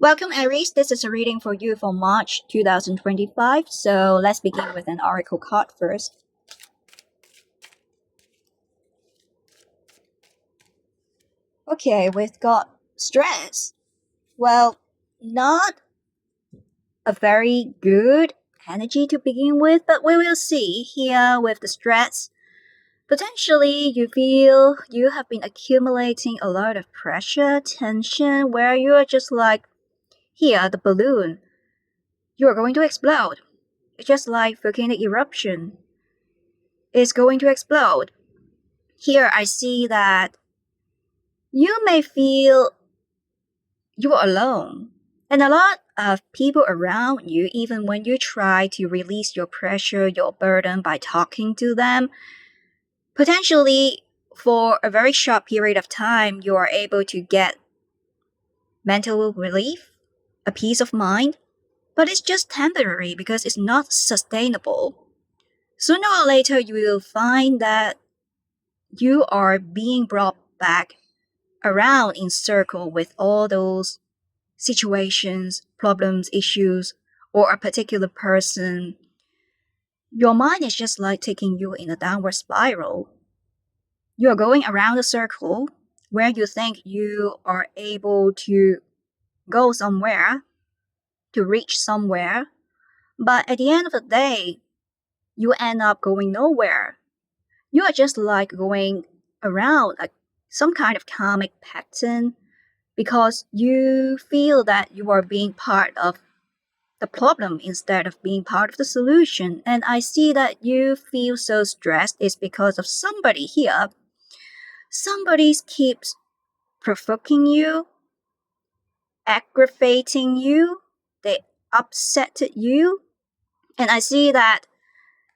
Welcome, Aries. This is a reading for you for March 2025. So let's begin with an oracle card first. Okay, we've got stress. Well, not a very good energy to begin with, but we will see here with the stress. Potentially, you feel you have been accumulating a lot of pressure, tension, where you are just like, here, the balloon. You are going to explode. It's just like volcanic eruption. It's going to explode. Here I see that you may feel you are alone, and a lot of people around you, even when you try to release your pressure, your burden by talking to them, potentially for a very short period of time, you are able to get mental relief, a peace of mind, but it's just temporary because it's not sustainable. Sooner or later, you will find that you are being brought back around in circle with all those situations, problems, issues, or a particular person. Your mind is just like taking you in a downward spiral. You are going around a circle where you think you are able to go somewhere, to reach somewhere, but at the end of the day, you end up going nowhere. You are just like going around some kind of karmic pattern because you feel that you are being part of the problem instead of being part of the solution. And I see that you feel so stressed is because of somebody here. Somebody keeps provoking you, aggravating you, they upset you. And I see that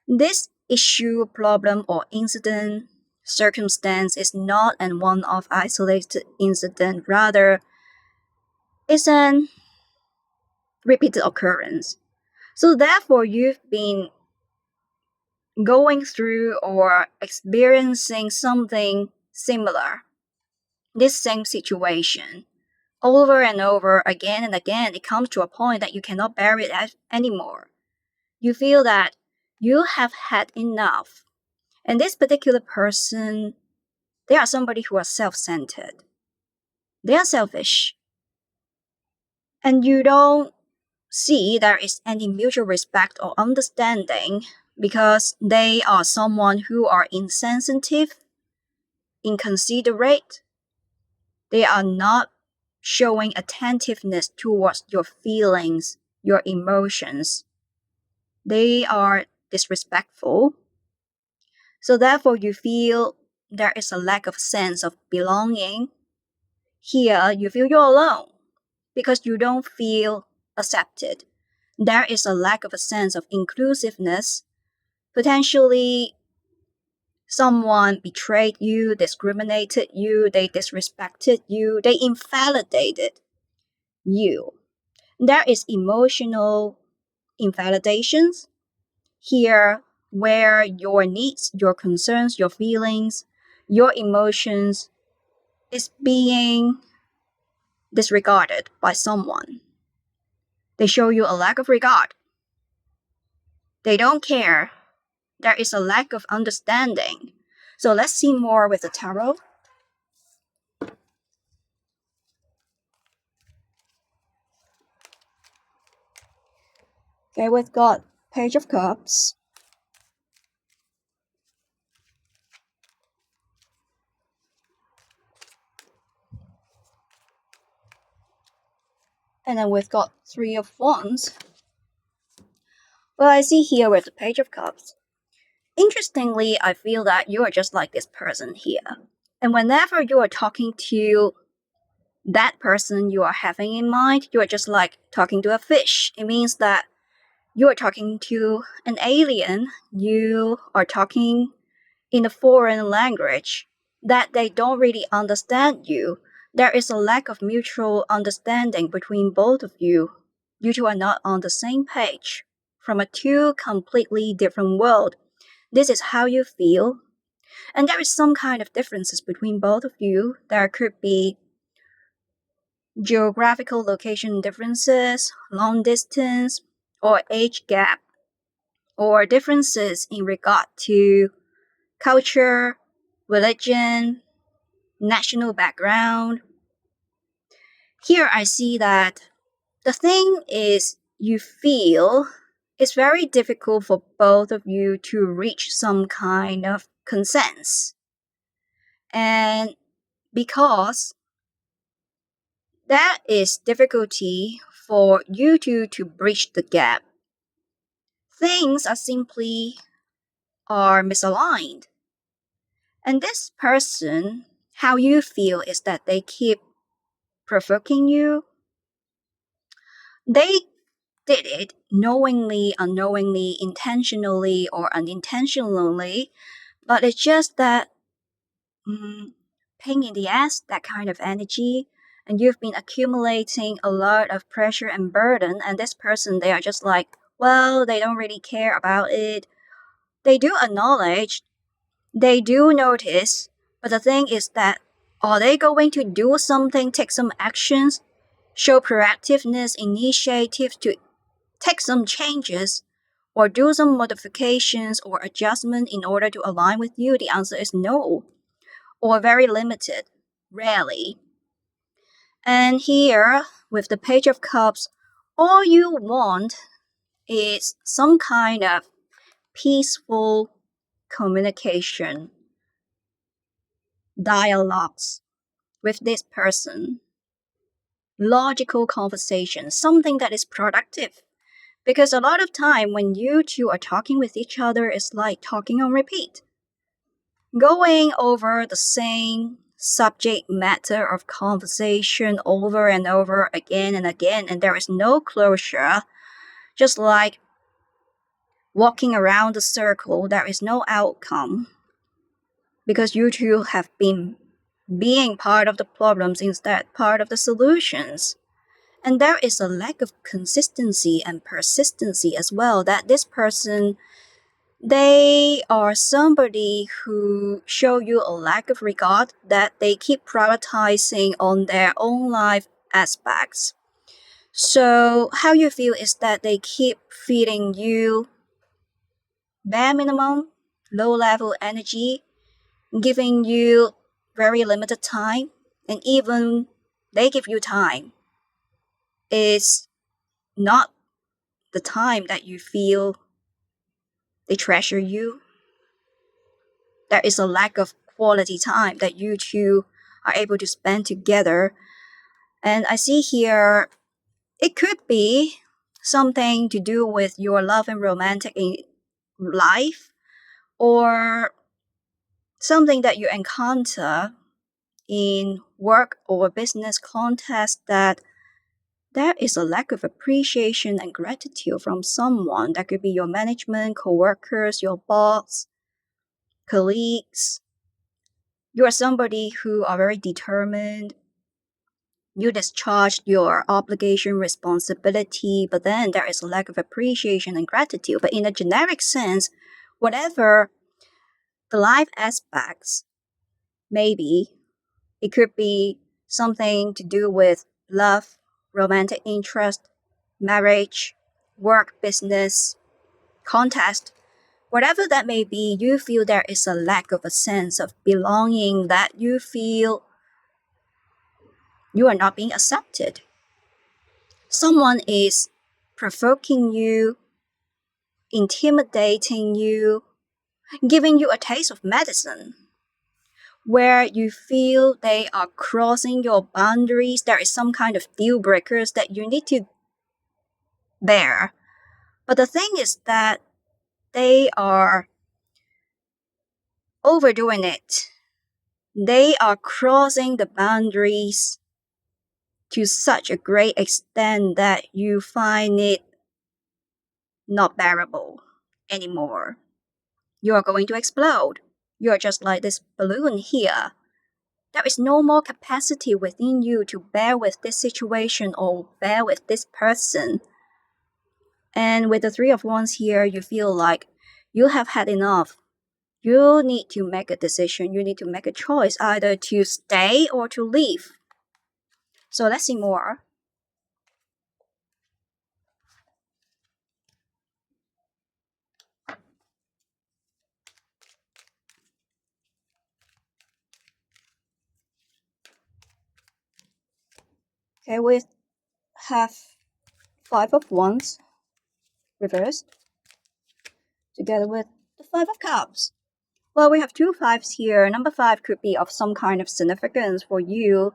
this issue, problem, or incident, circumstance is not an one-off isolated incident, rather it's an repeated occurrence. So therefore, you've been going through or experiencing something similar, this same situation, over and over again and again. It comes to a point that you cannot bear it anymore. You feel that you have had enough. And this particular person, they are somebody who are self-centered. They are selfish. And you don't see there is any mutual respect or understanding because they are someone who are insensitive, inconsiderate. They are not showing attentiveness towards your feelings, your emotions. They are disrespectful. So therefore you feel there is a lack of sense of belonging. Here you feel you're alone because you don't feel accepted. There is a lack of a sense of inclusiveness. Potentially, someone betrayed you, discriminated you, they disrespected you, they invalidated you. There is emotional invalidations here where your needs, your concerns, your feelings, your emotions is being disregarded by someone. They show you a lack of regard. They don't care. There is a lack of understanding. So let's see more with the tarot. Okay, we've got Page of Cups. And then we've got Three of Wands. Well, I see here with the Page of Cups. Interestingly, I feel that you are just like this person here. And whenever you are talking to that person you are having in mind, you are just like talking to a fish. It means that you are talking to an alien. You are talking in a foreign language that they don't really understand you. There is a lack of mutual understanding between both of you. You two are not on the same page. From a two completely different world. This is how you feel. And there is some kind of differences between both of you. There could be geographical location differences, long distance, or age gap, or differences in regard to culture, religion, national background. Here I see that the thing is you feel it's very difficult for both of you to reach some kind of consensus. And because that is difficulty for you two to bridge the gap, things are misaligned. And this person, how you feel is that they keep provoking you. They did it knowingly, unknowingly, intentionally, or unintentionally, but it's just that pain in the ass, that kind of energy, and you've been accumulating a lot of pressure and burden, and this person, they are just like, well, they don't really care about it. They do acknowledge, they do notice, but the thing is that are they going to do something, take some actions, show proactiveness, initiative to take some changes, or do some modifications or adjustment in order to align with you? The answer is no, or very limited, rarely. And here, with the Page of Cups, all you want is some kind of peaceful communication, dialogues with this person, logical conversation, something that is productive. Because a lot of time when you two are talking with each other, it's like talking on repeat. Going over the same subject matter of conversation over and over again and again, and there is no closure, just like walking around the circle, there is no outcome. Because you two have been being part of the problems instead part of the solutions. And there is a lack of consistency and persistency as well, that this person, they are somebody who show you a lack of regard, that they keep prioritizing on their own life aspects. So how you feel is that they keep feeding you bare minimum, low level energy, giving you very limited time, and even they give you time. It's not the time that you feel they treasure you. There is a lack of quality time that you two are able to spend together. And I see here, it could be something to do with your love and romantic life, or something that you encounter in work or business context, that there is a lack of appreciation and gratitude from someone. That could be your management, co-workers, your boss, colleagues. You are somebody who are very determined. You discharged your obligation, responsibility, but then there is a lack of appreciation and gratitude. But in a generic sense, whatever the life aspects, maybe it could be something to do with love, romantic interest, marriage, work, business, contest, whatever that may be, you feel there is a lack of a sense of belonging, that you feel you are not being accepted. Someone is provoking you, intimidating you, giving you a taste of medicine, where you feel they are crossing your boundaries. There is some kind of deal breakers that you need to bear. But the thing is that they are overdoing it. They are crossing the boundaries to such a great extent that you find it not bearable anymore. You are going to explode. You are just like this balloon here. There is no more capacity within you to bear with this situation or bear with this person. And with the Three of Wands here, you feel like you have had enough. You need to make a decision. You need to make a choice, either to stay or to leave. So let's see more. Okay, we have Five of Wands reversed together with the Five of Cups. Well, we have two fives here. Number 5 could be of some kind of significance for you.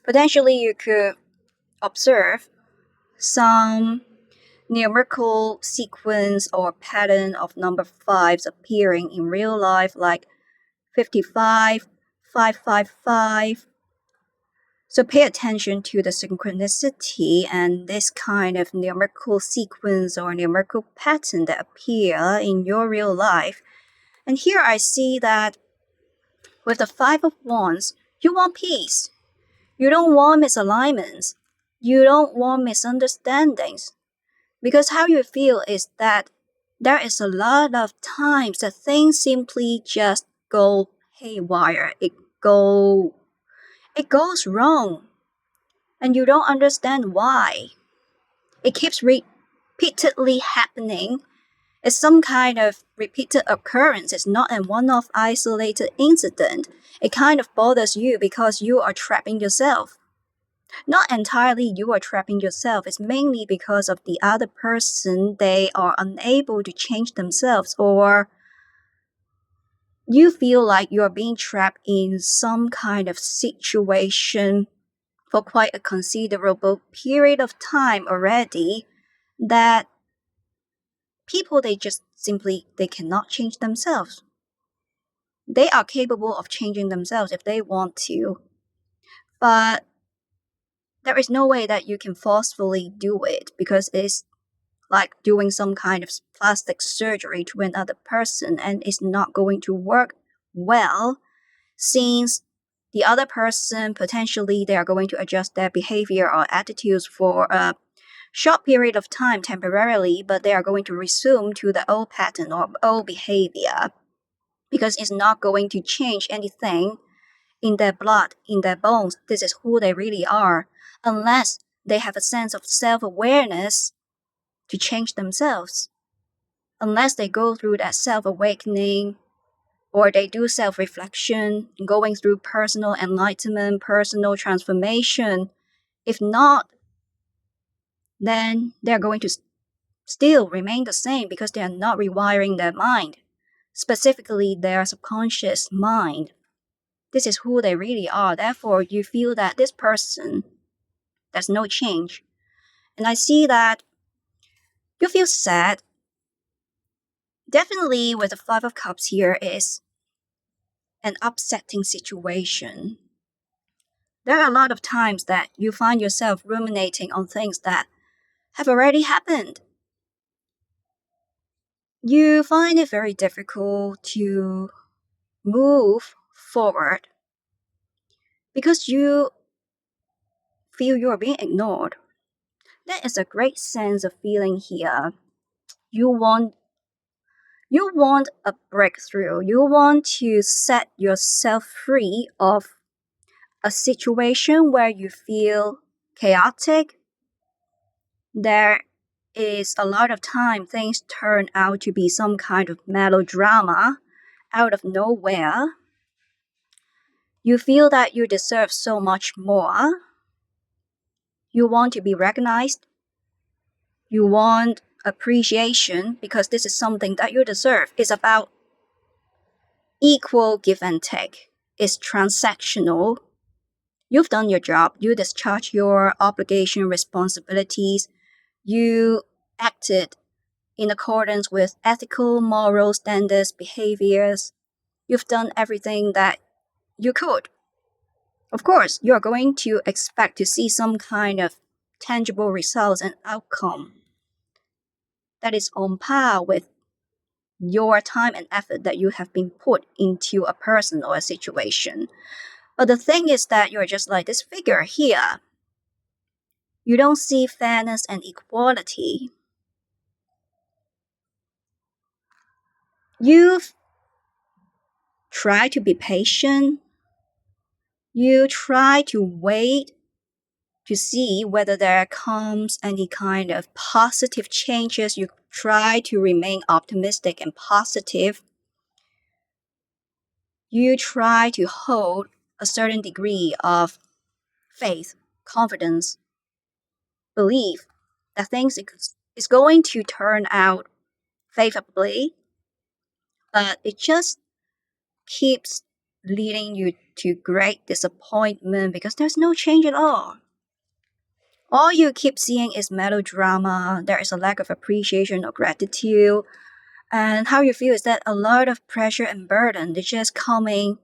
Potentially, you could observe some numerical sequence or pattern of number 5s appearing in real life, like 55, 555. So pay attention to the synchronicity and this kind of numerical sequence or numerical pattern that appear in your real life. And here I see that with the Five of Wands, you want peace. You don't want misalignments. You don't want misunderstandings. Because how you feel is that there is a lot of times that things simply just go haywire. It goes wrong. And you don't understand why. It keeps repeatedly happening. It's some kind of repeated occurrence. It's not a one-off isolated incident. It kind of bothers you because you are trapping yourself. Not entirely you are trapping yourself. It's mainly because of the other person. They are unable to change themselves, or you feel like you're being trapped in some kind of situation for quite a considerable period of time already, that people, they just simply, they cannot change themselves. They are capable of changing themselves if they want to, but there is no way that you can forcefully do it, because it's like doing some kind of plastic surgery to another person, and it's not going to work well, since the other person, potentially they are going to adjust their behavior or attitudes for a short period of time temporarily, but they are going to resume to the old pattern or old behavior, because it's not going to change anything in their blood, in their bones. This is who they really are, unless they have a sense of self-awareness to change themselves. Unless they go through that self-awakening, or they do self-reflection, going through personal enlightenment, personal transformation. If not, then they're going to still remain the same, because they are not rewiring their mind, specifically their subconscious mind. This is who they really are. Therefore, you feel that this person, there's no change. And I see that you feel sad. Definitely with the Five of Cups here is an upsetting situation. There are a lot of times that you find yourself ruminating on things that have already happened. You find it very difficult to move forward because you feel you are being ignored. There is a great sense of feeling here. You want a breakthrough. You want to set yourself free of a situation where you feel chaotic. There is a lot of time things turn out to be some kind of melodrama out of nowhere. You feel that you deserve so much more. You want to be recognized. You want appreciation, because this is something that you deserve. It's about equal give and take. It's transactional. You've done your job. You discharge your obligation, responsibilities. You acted in accordance with ethical, moral standards, behaviors. You've done everything that you could. Of course, you're going to expect to see some kind of tangible results and outcome that is on par with your time and effort that you have been put into a person or a situation. But the thing is that you're just like this figure here. You don't see fairness and equality. You've tried to be patient. You try to wait to see whether there comes any kind of positive changes. You try to remain optimistic and positive. You try to hold a certain degree of faith, confidence, belief that things is going to turn out favorably, but it just keeps leading you to great disappointment because there's no change at all. All you keep seeing is melodrama, there is a lack of appreciation or gratitude, and how you feel is that a lot of pressure and burden is just coming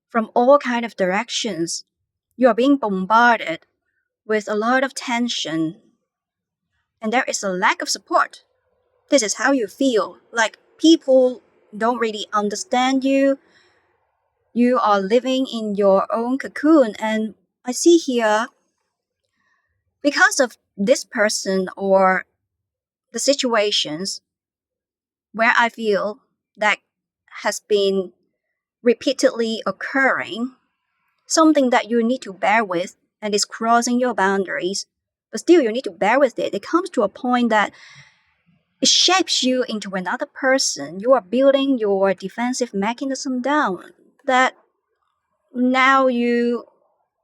from all kind of directions. You are being bombarded with a lot of tension, and there is a lack of support. This is how you feel, like people don't really understand you. You are living in your own cocoon, and I see here, because of this person or the situations where I feel that has been repeatedly occurring, something that you need to bear with and is crossing your boundaries, but still you need to bear with it. It comes to a point that it shapes you into another person. You are building your defensive mechanism down, that now you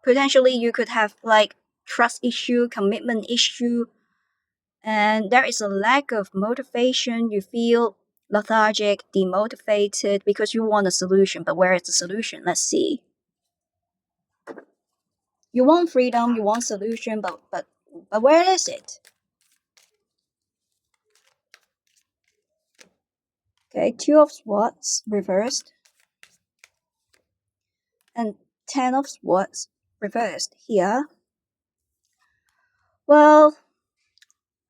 potentially you could have like trust issue, commitment issue, and there is a lack of motivation. You feel lethargic, demotivated because you want a solution, but where is the solution? Let's see. You want freedom, you want solution, but where is it? Okay, Two of Swords reversed and Ten of Swords reversed here. Well,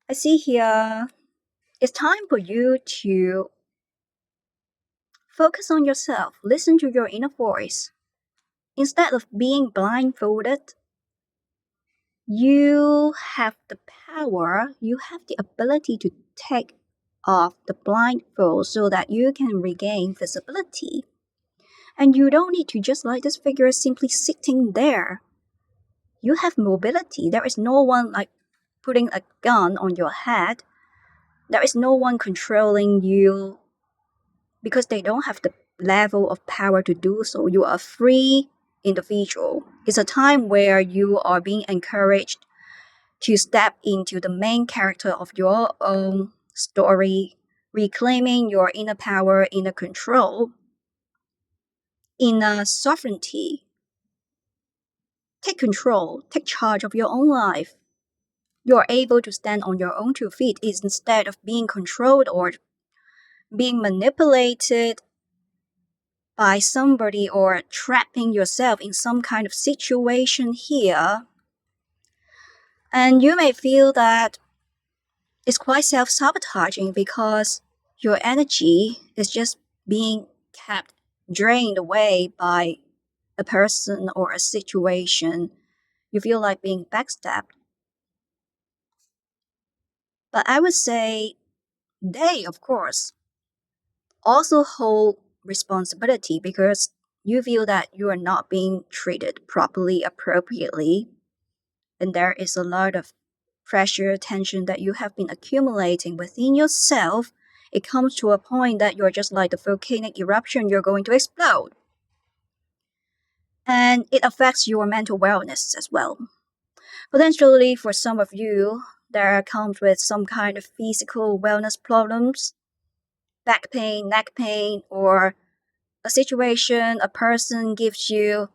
I see here it's time for you to focus on yourself, listen to your inner voice. Instead of being blindfolded, you have the power, you have the ability to take off the blindfold so that you can regain visibility. And you don't need to just like this figure simply sitting there. You have mobility. There is no one like putting a gun on your head. There is no one controlling you because they don't have the level of power to do so. You are a free individual. It's a time where you are being encouraged to step into the main character of your own story, reclaiming your inner power, inner control, inner sovereignty. Take control, take charge of your own life. You're able to stand on your own two feet instead of being controlled or being manipulated by somebody or trapping yourself in some kind of situation here. And you may feel that it's quite self-sabotaging because your energy is just being kept drained away by a person or a situation. You feel like being backstabbed. But I would say they, of course, also hold responsibility because you feel that you are not being treated properly, appropriately, and there is a lot of pressure, tension that you have been accumulating within yourself. It comes to a point that you're just like the volcanic eruption, you're going to explode. And it affects your mental wellness as well. Potentially, for some of you, there comes with some kind of physical wellness problems, back pain, neck pain, or a situation, a person gives you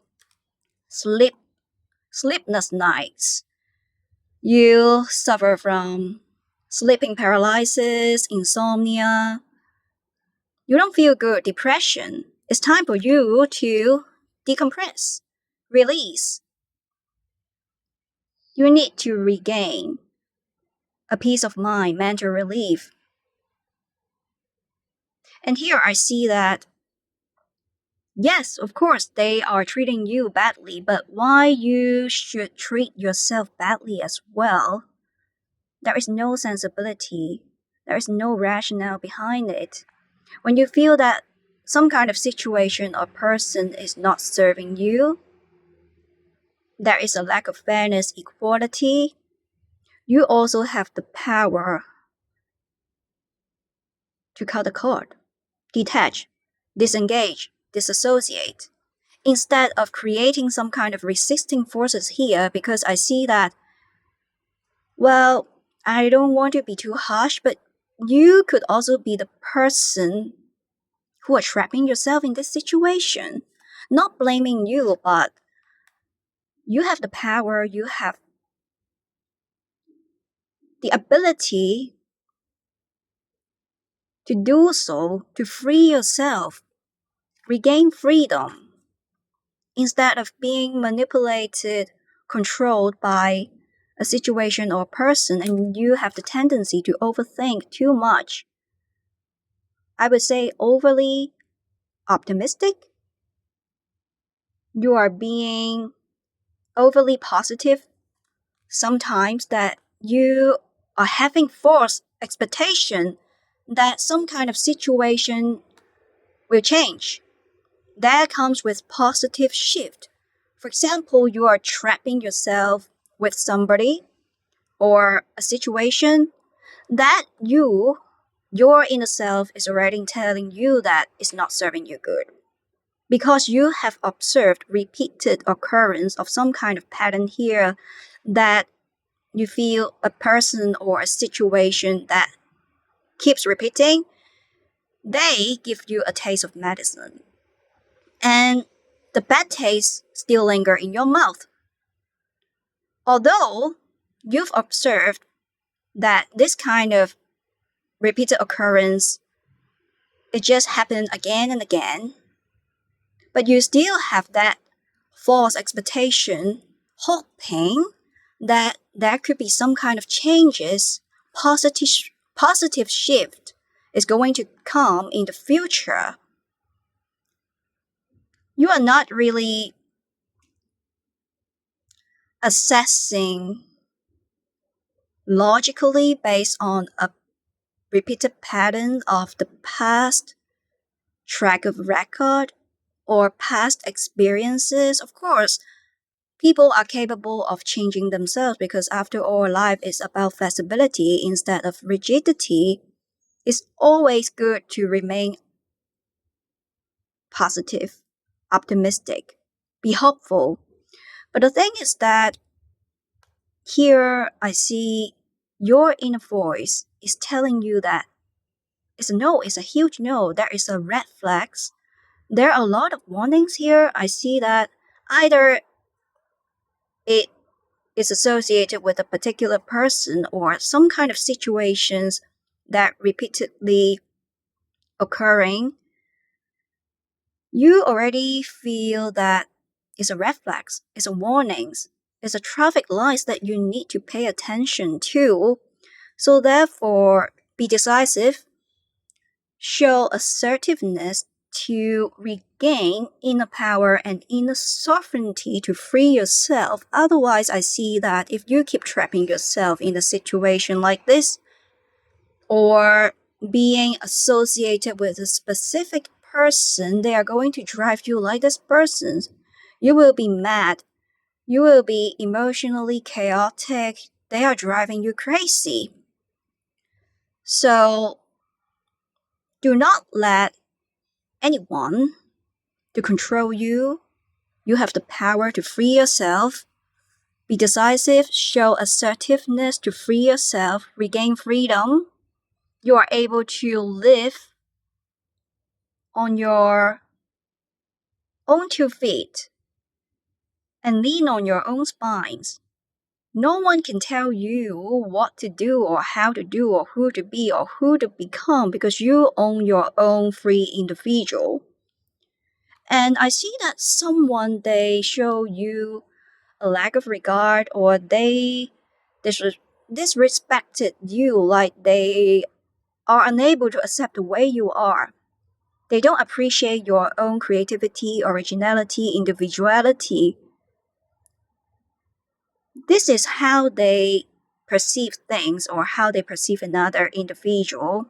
sleepless nights. You suffer from sleeping paralysis, insomnia. You don't feel good, depression. It's time for you to decompress, release. You need to regain a peace of mind, mental relief. And here I see that, yes, of course, they are treating you badly, but why you should treat yourself badly as well? There is no sensibility. There is no rationale behind it. When you feel that some kind of situation or person is not serving you, there is a lack of fairness, equality, you also have the power to cut the cord, detach, disengage, disassociate, instead of creating some kind of resisting forces here, because I see that, well, I don't want to be too harsh, but you could also be the person who are trapping yourself in this situation. Not blaming you, but you have the power, you have the ability to do so, to free yourself, regain freedom, instead of being manipulated, controlled by a situation or a person, and you have the tendency to overthink too much. I would say overly optimistic. You are being overly positive sometimes, that you are having false expectation that some kind of situation will change. That comes with positive shift. For example, you are trapping yourself with somebody or a situation that your inner self is already telling you that it's not serving you good. Because you have observed repeated occurrence of some kind of pattern here, that you feel a person or a situation that keeps repeating, they give you a taste of medicine. And the bad taste still linger in your mouth. Although you've observed that this kind of repeated occurrence, it just happened again and again, but you still have that false expectation, hoping that there could be some kind of changes, positive shift is going to come in the future. You are not really assessing logically based on a repeated pattern of the past track of record or past experiences. Of course, people are capable of changing themselves, because after all, life is about flexibility instead of rigidity. It's always good to remain positive, optimistic, be hopeful. But the thing is that here I see your inner voice is telling you that it's a no, it's a huge no. There is a red flags. There are a lot of warnings here. I see that either it is associated with a particular person or some kind of situations that repeatedly occurring. You already feel that it's a red flags, it's a warnings, it's a traffic lights that you need to pay attention to. So therefore, be decisive, show assertiveness to regain inner power and inner sovereignty to free yourself. Otherwise, I see that if you keep trapping yourself in a situation like this, or being associated with a specific person, they are going to drive you like this person. You will be mad. You will be emotionally chaotic. They are driving you crazy. So do not let anyone to control you. You have the power to free yourself. Be decisive, show assertiveness to free yourself, regain freedom. You are able to live on your own 2 feet and lean on your own spines. No one can tell you what to do or how to do or who to be or who to become, because you own your own free individual. And I see that someone, they show you a lack of regard, or they disrespected you, like they are unable to accept the way you are. They don't appreciate your own creativity, originality, individuality. This is how they perceive things, or how they perceive another individual.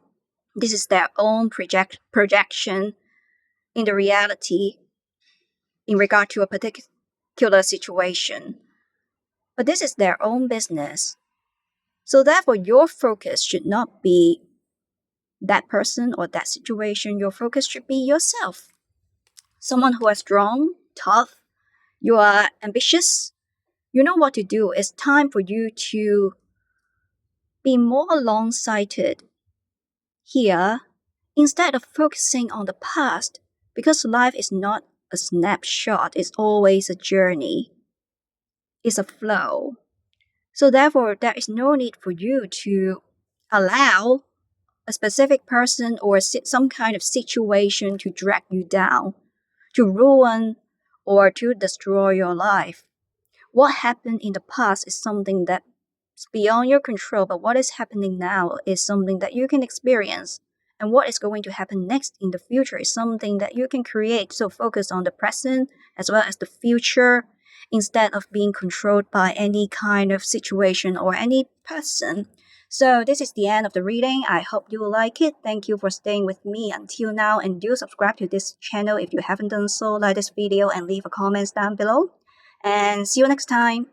This is their own projection in the reality in regard to a particular situation. But this is their own business. So therefore, your focus should not be that person or that situation. Your focus should be yourself. Someone who is strong, tough, you are ambitious, you know what to do. It's time for you to be more long-sighted here instead of focusing on the past, because life is not a snapshot, it's always a journey. It's a flow. So therefore, there is no need for you to allow a specific person or some kind of situation to drag you down, to ruin or to destroy your life. What happened in the past is something that's beyond your control, but what is happening now is something that you can experience. And what is going to happen next in the future is something that you can create. So focus on the present as well as the future instead of being controlled by any kind of situation or any person. So this is the end of the reading. I hope you will like it. Thank you for staying with me until now, and do subscribe to this channel if you haven't done so. Like this video and leave a comment down below. And see you next time.